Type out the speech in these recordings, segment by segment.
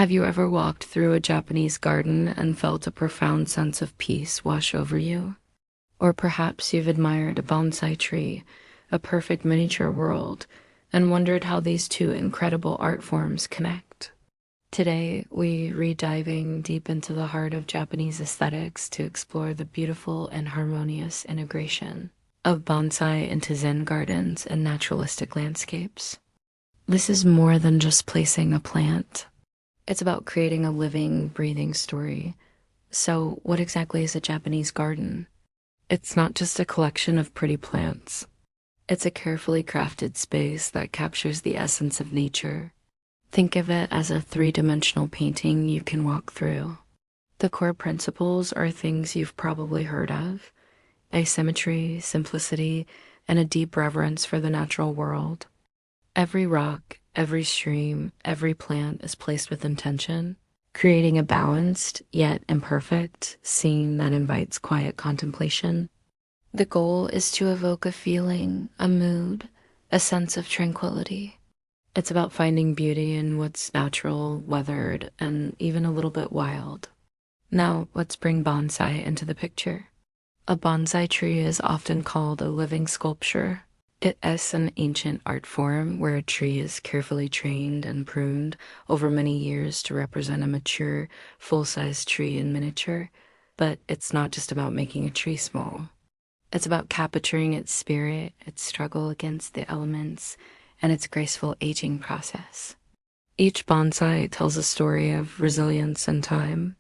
Have you ever walked through a Japanese garden and felt a profound sense of peace wash over you? Or perhaps you've admired a bonsai tree, a perfect miniature world, and wondered how these two incredible art forms connect. Today, we re-diving deep into the heart of Japanese aesthetics to explore the beautiful and harmonious integration of bonsai into Zen gardens and naturalistic landscapes. This is more than just placing a plant. It's about creating a living, breathing story. So, what exactly is a Japanese garden? It's not just a collection of pretty plants. It's a carefully crafted space that captures the essence of nature. Think of it as a three-dimensional painting you can walk through. The core principles are things you've probably heard of: asymmetry, simplicity, and a deep reverence for the natural world. Every rock, every stream, every plant is placed with intention, creating a balanced, yet imperfect, scene that invites quiet contemplation. The goal is to evoke a feeling, a mood, a sense of tranquility. It's about finding beauty in what's natural, weathered, and even a little bit wild. Now, let's bring bonsai into the picture. A bonsai tree is often called a living sculpture. It is an ancient art form where a tree is carefully trained and pruned over many years to represent a mature, full-size tree in miniature. But it's not just about making a tree small. It's about capturing its spirit, its struggle against the elements, and its graceful aging process. Each bonsai tells a story of resilience and time.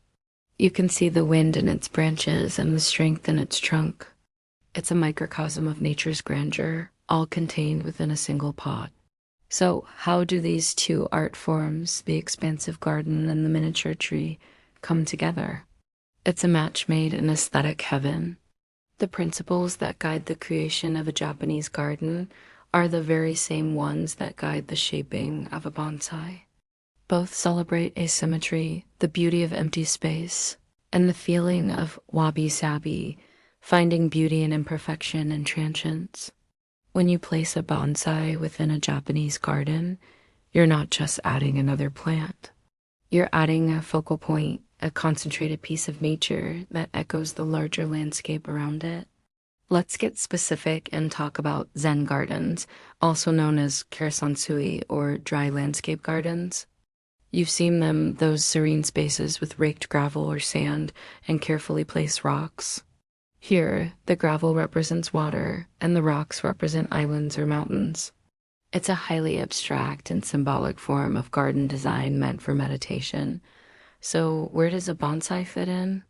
You can see the wind in its branches and the strength in its trunk. It's a microcosm of nature's grandeur, all contained within a single pot. So, how do these two art forms, the expansive garden and the miniature tree, come together? It's a match made in aesthetic heaven. The principles that guide the creation of a Japanese garden are the very same ones that guide the shaping of a bonsai. Both celebrate asymmetry, the beauty of empty space, and the feeling of wabi-sabi, finding beauty in imperfection and transience. When you place a bonsai within a Japanese garden, you're not just adding another plant. You're adding a focal point, a concentrated piece of nature that echoes the larger landscape around it. Let's get specific and talk about Zen gardens, also known as karasansui or dry landscape gardens. You've seen them, those serene spaces with raked gravel or sand and carefully placed rocks. Here, the gravel represents water and the rocks represent islands or mountains. It's a highly abstract and symbolic form of garden design meant for meditation. So, where does a bonsai fit in?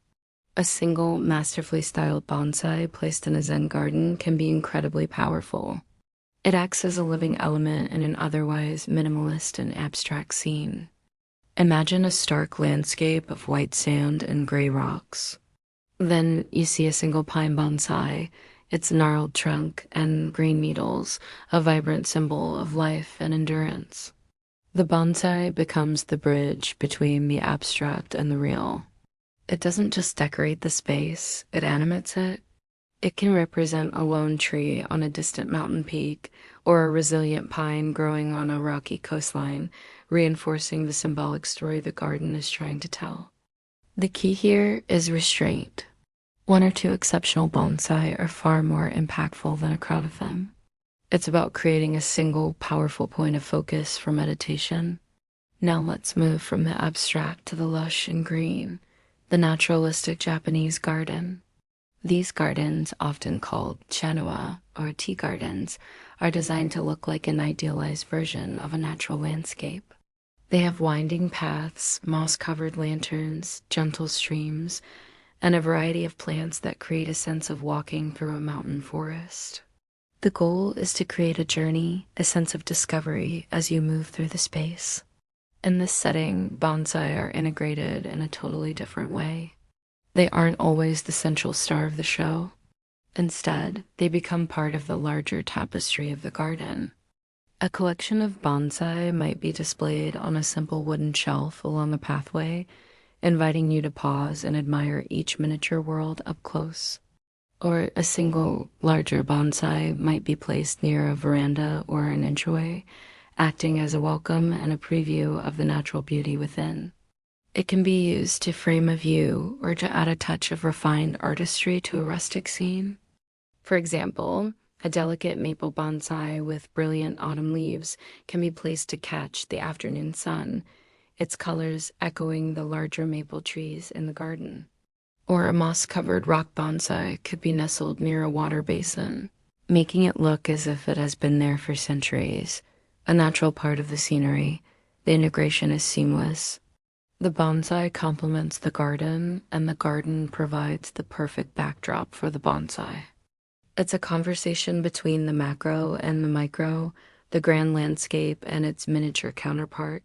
A single, masterfully styled bonsai placed in a Zen garden can be incredibly powerful. It acts as a living element in an otherwise minimalist and abstract scene. Imagine a stark landscape of white sand and gray rocks. Then you see a single pine bonsai, its gnarled trunk and green needles, a vibrant symbol of life and endurance. The bonsai becomes the bridge between the abstract and the real. It doesn't just decorate the space, it animates it. It can represent a lone tree on a distant mountain peak or a resilient pine growing on a rocky coastline, reinforcing the symbolic story the garden is trying to tell. The key here is restraint. One or two exceptional bonsai are far more impactful than a crowd of them. It's about creating a single, powerful point of focus for meditation. Now let's move from the abstract to the lush and green, the naturalistic Japanese garden. These gardens, often called chanua or tea gardens, are designed to look like an idealized version of a natural landscape. They have winding paths, moss-covered lanterns, gentle streams, and a variety of plants that create a sense of walking through a mountain forest. The goal is to create a journey, a sense of discovery as you move through the space. In this setting, bonsai are integrated in a totally different way. They aren't always the central star of the show. Instead, they become part of the larger tapestry of the garden. A collection of bonsai might be displayed on a simple wooden shelf along a pathway, inviting you to pause and admire each miniature world up close. Or a single, larger bonsai might be placed near a veranda or an entryway, acting as a welcome and a preview of the natural beauty within. It can be used to frame a view or to add a touch of refined artistry to a rustic scene. For example, a delicate maple bonsai with brilliant autumn leaves can be placed to catch the afternoon sun, its colors echoing the larger maple trees in the garden. Or a moss-covered rock bonsai could be nestled near a water basin, making it look as if it has been there for centuries, a natural part of the scenery. The integration is seamless. The bonsai complements the garden, and the garden provides the perfect backdrop for the bonsai. It's a conversation between the macro and the micro, the grand landscape and its miniature counterpart.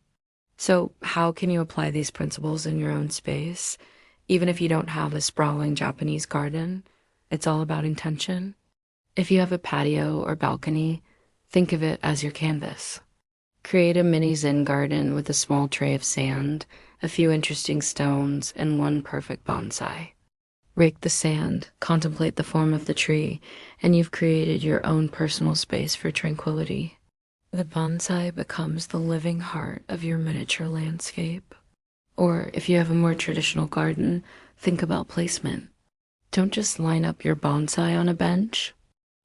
So, how can you apply these principles in your own space? Even if you don't have a sprawling Japanese garden, it's all about intention. If you have a patio or balcony, think of it as your canvas. Create a mini Zen garden with a small tray of sand, a few interesting stones, and one perfect bonsai. Rake the sand, contemplate the form of the tree, and you've created your own personal space for tranquility. The bonsai becomes the living heart of your miniature landscape. Or if you have a more traditional garden, think about placement. Don't just line up your bonsai on a bench.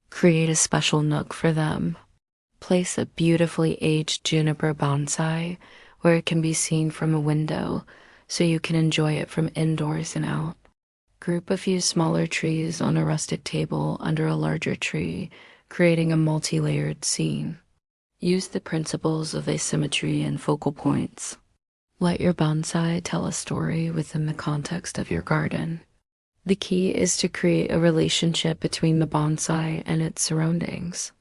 Create a special nook for them. Place a beautifully aged juniper bonsai where it can be seen from a window so you can enjoy it from indoors and out. Group a few smaller trees on a rustic table under a larger tree, creating a multi-layered scene. Use the principles of asymmetry and focal points. Let your bonsai tell a story within the context of your garden. The key is to create a relationship between the bonsai and its surroundings.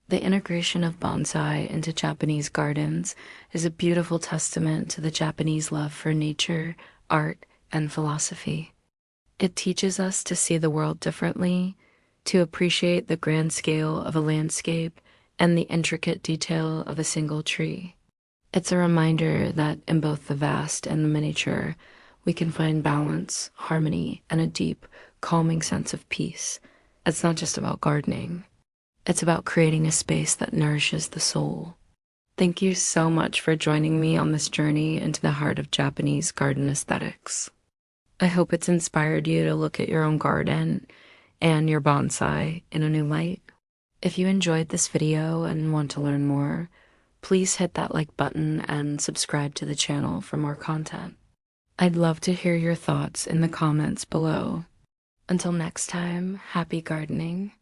The integration of bonsai into Japanese gardens is a beautiful testament to the Japanese love for nature, art, and philosophy. It teaches us to see the world differently, to appreciate the grand scale of a landscape and the intricate detail of a single tree. It's a reminder that in both the vast and the miniature, we can find balance, harmony, and a deep, calming sense of peace. It's not just about gardening. It's about creating a space that nourishes the soul. Thank you so much for joining me on this journey into the heart of Japanese garden aesthetics. I hope it's inspired you to look at your own garden and your bonsai in a new light. If you enjoyed this video and want to learn more, please hit that like button and subscribe to the channel for more content. I'd love to hear your thoughts in the comments below. Until next time, happy gardening.